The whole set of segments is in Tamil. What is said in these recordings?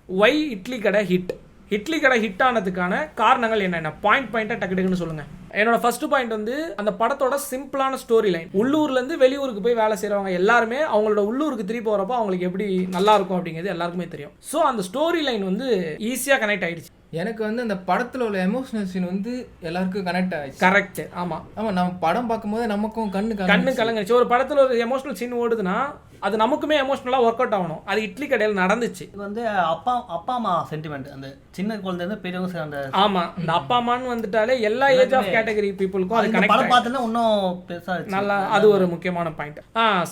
ஒய் இட்லி கடை ஹிட். இட்லி கடை ஹிட் ஆனதுக்கான காரணங்கள் என்னென்ன பாயிண்டா டக்குன்னு சொல்லுங்க. என்னோட ஃபர்ஸ்ட் பாயிண்ட் வந்து அந்த படத்தோட சிம்பிளான ஸ்டோரி லைன். உள்ளூர்ல இருந்து வெளியூருக்கு போய் வேலை செய்யறவங்க எல்லாருமே அவங்களோட உள்ளூருக்கு திருப்பி போறப்போ அவங்களுக்கு எப்படி நல்லா இருக்கும் அப்படிங்கிறது எல்லாருக்குமே தெரியும். ஸோ அந்த ஸ்டோரி லைன் வந்து ஈஸியா கனெக்ட் ஆயிடுச்சு. எனக்கு வந்து அந்த படத்துல உள்ள எமோஷனல் சீன் வந்து எல்லாருக்கும் கனெக்ட் ஆயிடுச்சு. கரெக்ட். ஆமா நம்ம படம் பார்க்கும்போது நமக்கும் கண்ணு கலங்குச்சு. ஒரு படத்துல ஒரு எமோஷனல் சீன் ஓடுதுன்னா அது நமக்குமே எமோஷனலா ஒர்க் அவுட் ஆகணும். அது இட்லி கடையில் நடந்துச்சு. இது வந்து அப்பா அம்மா சென்டிமெண்ட். அந்த சின்ன குழந்தை பெரியவங்க அந்த ஆமா இந்த அப்பா அம்மான்னு வந்துட்டாலே எல்லா ஏஜ் ஆஃப் கேட்டகரி பீப்புளுக்கும் அது கனெக்ட். படம் பார்த்தா இன்னும் பெருசா நல்லா அது ஒரு முக்கியமான பாயிண்ட்.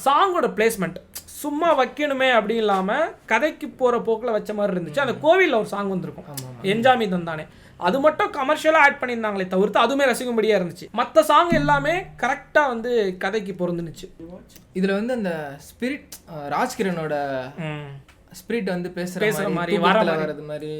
சாங்கோட பிளேஸ்மெண்ட் சும்மா வைக்கணுமே அப்படி இல்லாம கதைக்கு போற போக்குல வச்ச மாதிரி இருந்துச்சு. அந்த கோவில்ல ஒரு சாங் வந்திருக்கும் என்ஜாமி தந்தானே, அது மட்டும் கமர்ஷியலா ஆட் பண்ணியிருந்தாங்களே தவிர்த்து அதுவுமே ரசிக்கும்படியா இருந்துச்சு. மற்ற சாங் எல்லாமே கரெக்டா வந்து கதைக்கு பொருந்துனுச்சு. இதுல வந்து அந்த ஸ்பிரிட் ராஜ்கிரனோட ஸ்பிரிட் வந்து பேசுற மாதிரி வரது மாதிரி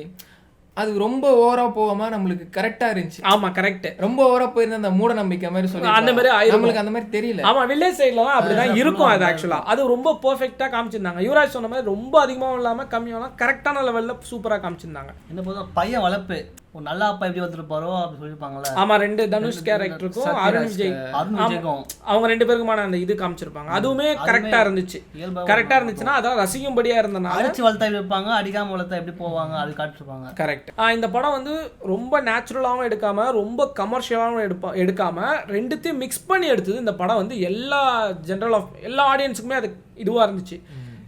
அது ரொம்ப ஓவரா போகாம நம்மளுக்கு கரெக்டா இருந்துச்சு. ஆமா கரெக்ட். ரொம்ப ஓவரா போயிருந்த அந்த மூட நம்பிக்கை மாதிரி சொல்லி அந்த மாதிரி நம்மளுக்கு அந்த மாதிரி தெரியல. ஆமா வில்லேஜ் சைட்ல தான் அப்படிதான் இருக்கும். அது ஆக்சுவலா அது ரொம்ப பெர்ஃபெக்ட்டா காமிச்சிருந்தாங்க. யுவராஜ் சொன்ன மாதிரி ரொம்ப அதிகமாவும் இல்லாம கம்மியாவும் கரெக்டான லெவல்ல சூப்பரா காமிச்சிருந்தாங்க. என்ன போதும் பையன் வளர்ப்பு ஒரு நல்ல அப்பா எப்படி வந்துருப்பாரோ அப்படி சொல்லிருப்பாங்கல்ல. ஆமா ரெண்டு தனுஷ் கேரக்டருக்கும் அருண் விஜய் அவங்க ரெண்டு பேருக்குமான அந்த இது காமிச்சிருப்பாங்க. அதுவுமே கரெக்டா இருந்துச்சு. கரெக்டா இருந்துச்சுன்னா அதான் ரசிக்கும்படியா இருந்தனால அடிச்சு வளர்த்தா எப்படி இருப்பாங்க, அடிக்காம வளர்த்தா எப்படி போவாங்க அது காட்டிருப்பாங்க. கரெக்ட். இந்த படம் வந்து ரொம்ப நேச்சுரலாவும் எடுக்காம ரொம்ப கமர்ஷியலாவும் எடுக்காம ரெண்டுத்தையும் மிக்ஸ் பண்ணி எடுத்தது இந்த படம் வந்து எல்லா ஜெனரல் ஆஃப் எல்லா ஆடியன்ஸுக்குமே அது இதுவா இருந்துச்சு.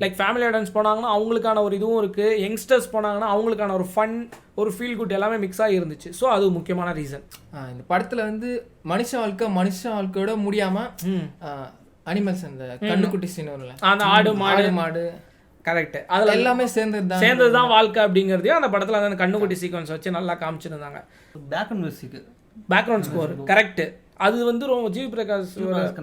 லைக் ஃபேமிலி ஆடியன்ஸ் போனாங்கன்னா அவங்களுக்கான ஒரு இதுவும் இருக்குது, யங்ஸ்டர்ஸ் போனாங்கன்னா அவங்களுக்கான ஒரு ஃபன் ஒரு ஃபீல் குட் எல்லாமே மிக்ஸ் ஆகி இருந்துச்சு. ஸோ அது முக்கியமான ரீசன். இந்த படத்தில் வந்து மனுஷ வாழ்க்கையோட முடியாமல் அனிமல்ஸ் அந்த கண்ணுக்குட்டி சீன் அந்த ஆடு மாடு கரெக்ட் அதில் எல்லாமே சேர்ந்தது தான் வாழ்க்கை அப்படிங்கிறதையும் அந்த படத்தில் அந்த கண்ணுக்குட்டி சீக்வன்ஸ் வச்சு நல்லா காமிச்சிருந்தாங்க. Background score correct. அது வந்து ரொம்ப ஜிவி பிரகாஷ்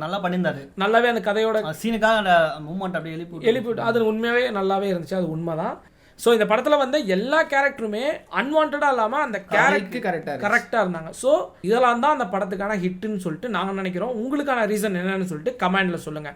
நல்லா பண்ணியிருந்தாரு. நல்லாவே அந்த கதையோட சீனுக்காக அந்த மூமெண்ட் அப்படியே எழுப்பிவிட்டு அது உண்மையாவே நல்லாவே இருந்துச்சு. அது உண்மைதான். ஸோ இந்த படத்தில் வந்து எல்லா கேரக்டருமே அன்வான்டா இல்லாமல் அந்த கேரக்டர் கரெக்டாக இருந்தாங்க. ஸோ இதெல்லாம் தான் அந்த படத்துக்கான ஹிட்டுன்னு சொல்லிட்டு நாங்கள் நினைக்கிறோம். உங்களுக்கான ரீசன் என்னன்னு சொல்லிட்டு கமெண்ட்ல சொல்லுங்க.